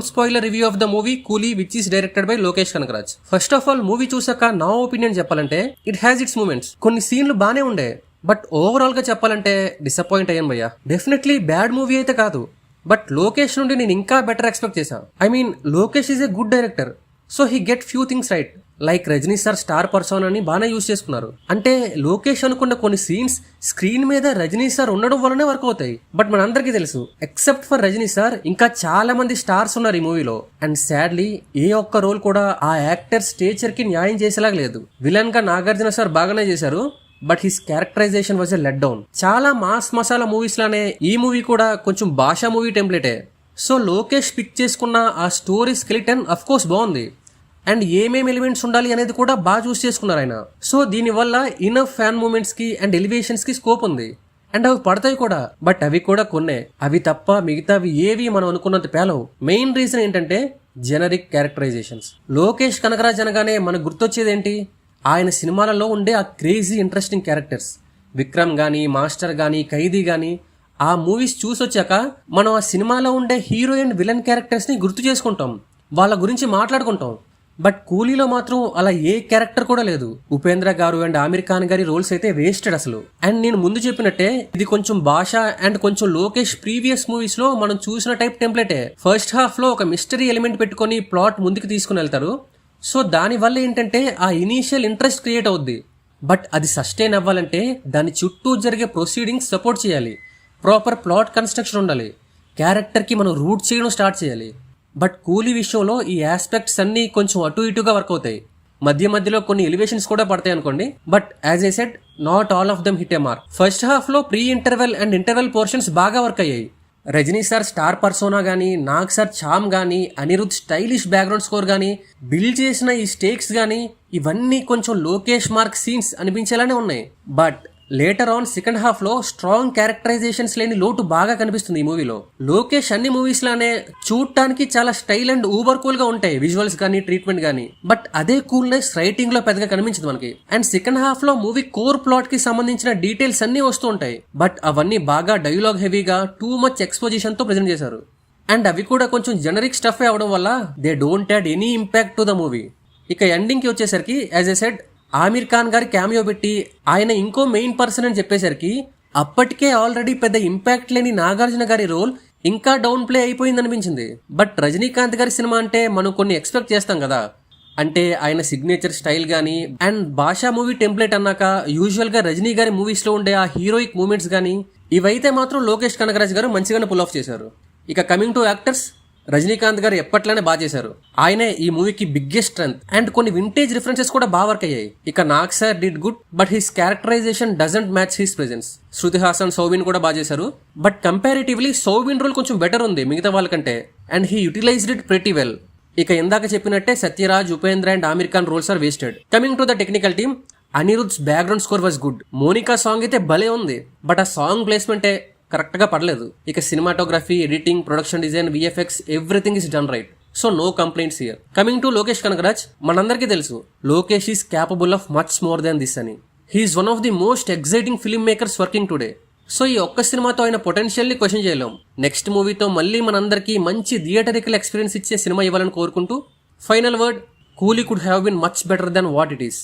Spoiler review of the movie Coolie which is directed by Lokesh Kanagaraj. First of all movie చూసాక నా opinion చెప్పాలంటే it has its moments. కొన్ని సీన్లు బానే ఉండే, బట్ ఓవరాల్ గా చెప్పాలంటే డిసప్పాయింట్ అయ్యాను భయ్యా. డెఫినెట్లీ బ్యాడ్ మూవీ అయితే కాదు, బట్ లోకేష్ నుండి నేను ఇంకా బెటర్ ఎక్స్పెక్ట్ చేశాను. I mean Lokesh is a good director, so he get few things right. Like Rajini sir star person అని బాగా యూజ్ చేసుకున్నారు. అంటే లోకేష్ అనుకున్న కొన్ని సీన్స్ స్క్రీన్ మీద రజనీ సార్ ఉండడం వల్లనే వర్క్ అవుతాయి. బట్ మనందరికీ తెలుసు ఎక్సెప్ట్ ఫర్ రజనీ సార్ ఇంకా చాలా మంది స్టార్స్ ఉన్నారు ఈ మూవీలో. అండ్ సాడ్లీ ఏ ఒక్క రోల్ కూడా ఆ యాక్టర్ స్టేచర్ కి న్యాయం చేసేలాగా లేదు. విలన్ గా నాగార్జున సార్ బాగానే చేశారు, but his characterization was a let down. చాలా మాస్ మసాలా మూవీస్ లానే ఈ మూవీ కూడా కొంచెం భాషా మూవీ టెంప్లెటే. సో లోకేష్ పిక్ చేసుకున్న ఆ స్టోరీ స్కెలిటన్ అఫ్ కోర్స్ బాగుంది, అండ్ ఏమేమి ఎలిమెంట్స్ ఉండాలి అనేది కూడా బాగా చూస్ చేసుకున్నారు ఆయన. సో దీనివల్ల ఇనఫ్ ఫ్యాన్ మూమెంట్స్ కి అండ్ ఎలివేషన్స్ కి స్కోప్ ఉంది, అండ్ అవి పడతాయి కూడా. బట్ అవి కూడా కొన్నే, అవి తప్ప మిగతావి ఏవి మనం అనుకున్నంత పేలవు. మెయిన్ రీజన్ ఏంటంటే జెనరిక్ క్యారెక్టరైజేషన్స్. లోకేష్ కనకరాజ్ అనగానే మనకు గుర్తొచ్చేది ఏంటి? ఆయన సినిమాలలో ఉండే ఆ క్రేజీ ఇంట్రెస్టింగ్ క్యారెక్టర్స్. విక్రమ్ గానీ, మాస్టర్ గానీ, ఖైదీ గానీ, ఆ మూవీస్ చూసొచ్చాక మనం ఆ సినిమాలో ఉండే హీరో అండ్ విలన్ క్యారెక్టర్స్ ని గుర్తు చేసుకుంటాం, వాళ్ళ గురించి మాట్లాడుకుంటాం. బట్ కూలీలో మాత్రం అలా ఏ క్యారెక్టర్ కూడా లేదు. ఉపేంద్ర గారు అండ్ ఆమిర్ ఖాన్ గారి రోల్స్ అయితే వేస్టెడ్ అసలు. అండ్ నేను ముందు చెప్పినట్టే ఇది కొంచెం భాష అండ్ కొంచెం లోకేష్ ప్రీవియస్ మూవీస్ లో మనం చూసిన టైప్ టెంప్లెటే. ఫస్ట్ హాఫ్ లో ఒక మిస్టరీ ఎలిమెంట్ పెట్టుకొని ప్లాట్ ముందుకు తీసుకుని వెళ్తారు. సో దానివల్ల ఏంటంటే ఆ ఇనీషియల్ ఇంట్రెస్ట్ క్రియేట్ అవుద్ది. బట్ అది సస్టైన్ అవ్వాలంటే దాని చుట్టూ జరిగే ప్రొసీడింగ్స్ సపోర్ట్ చేయాలి, ప్రాపర్ ప్లాట్ కన్స్ట్రక్షన్ ఉండాలి, క్యారెక్టర్ కి మనం రూట్ చేయడం స్టార్ట్ చేయాలి. బట్ కూలీ విషయంలో ఈ ఆస్పెక్ట్స్ అన్ని కొంచెం అటు ఇటుగా వర్క్ అవుతాయి. మధ్యలో కొన్ని ఎలివేషన్స్ కూడా పడతాయి అనుకోండి. But as I said, not all of them hit a mark. First half లో pre interval and interval portions బాగా వర్క్ అయ్యాయి. రజనీ సార్ స్టార్ పర్సోనా గానీ, నాగ్ సార్ చామ్ గానీ, అనిరుద్ స్టైలిష్ బ్యాక్గ్రౌండ్ స్కోర్ గానీ, బిల్డ్ చేసిన ఈ స్టేక్స్ గానీ, ఇవన్నీ కొంచెం లోకేష్ మార్క్ సీన్స్ అనిపించేలానే ఉన్నాయి. But later on second half లో స్ట్రాంగ్ క్యారెక్టరైజేషన్స్ లేని లోటు బాగా కనిపిస్తుంది ఈ మూవీలో. లోకేష్ అన్ని మూవీస్ లానే చూడటానికి చాలా స్టైల్ అండ్ ఊబర్ కూల్ గా ఉంటాయి విజువల్స్ గానీ, ట్రీట్మెంట్ గానీ. బట్ అదే కూల్నెస్ రైటింగ్ లో పెద్దగా కనిపించదు మనకి. అండ్ సెకండ్ హాఫ్ లో మూవీ కోర్ ప్లాట్ కి సంబంధించిన డీటెయిల్స్ అన్ని వస్తూ ఉంటాయి, బట్ అవన్నీ బాగా డైలాగ్ హెవీగా టూ మచ్ ఎక్స్పోజిషన్ తో ప్రెజెంట్ చేశారు. అండ్ అవి కూడా కొంచెం జెనరిక్ స్టఫ్ అవడం వల్ల they don't add any impact to the movie. ఇక ఎండింగ్ కి వచ్చేసరికి as I said, Aamir Khan గారి క్యామియో పెట్టి ఆయన ఇంకో మెయిన్ పర్సన్ అని చెప్పేసరికి అప్పటికే ఆల్రెడీ పెద్ద ఇంపాక్ట్ లేని నాగార్జున గారి రోల్ ఇంకా డౌన్ ప్లే అయిపోయింది అనిపించింది. బట్ రజనీకాంత్ గారి సినిమా అంటే మనం కొన్ని ఎక్స్పెక్ట్ చేస్తాం కదా. అంటే ఆయన సిగ్నేచర్ స్టైల్ గానీ అండ్ భాషా మూవీ టెంప్లెట్ అన్నాక యూజువల్ గా రజనీ గారి మూవీస్ లో ఉండే ఆ హీరోయిక్ మూమెంట్స్ గానీ, ఇవైతే మాత్రం లోకేష్ కనకరాజ్ గారు మంచిగానే పుల్ ఆఫ్ చేశారు. ఇక కమింగ్ టు యాక్టర్స్, రజనీకాంత్ గారు ఎప్పట్లానే బాగా చేశారు. ఆయనే ఈ మూవీకి బిగ్గెస్ట్ స్ట్రెంత్. అండ్ కొన్ని వింటేజ్ రిఫరెన్సెస్ కూడా బాగా వర్క్ అయ్యాయి. ఇక Nag sir did good, but his characterisation doesn't match his presence. Shruti Haasan, Soubin కూడా బాగా చేశారు. బట్ కంపారిటివ్లీ సౌబిన్ రోల్ కొంచెం బెటర్ ఉంది మిగతా వాళ్ళకంటే, and he utilised it pretty well. ఇక ఇందాక చెప్పినట్టే Sathyaraj, Upendra and Aamir Khan roles are wasted. Coming to the technical team, Anirudh's background score was good. Monica song అయితే భలే ఉంది, బట్ ఆ సాంగ్ ప్లేస్మెంటే కరెక్ట్ గా పడలేదు. ఇక cinematography, editing, production design, VFX, everything is done right. So no complaints here. Coming to Lokesh Kanagaraj, మనందరికీ తెలుసు Lokesh is capable of much more than this అని. He's one of the most exciting film makers working today. సో ఈ ఒక్క సినిమాతో ఆయన potential ని question చేయలేం. నెక్స్ట్ మూవీతో మళ్ళీ మనందరికీ మంచి థియేటరికల్ ఎక్స్పీరియన్స్ ఇచ్చే సినిమా ఇవ్వాలని కోరుకుంటూ, final word, Coolie could have been much better than what it is.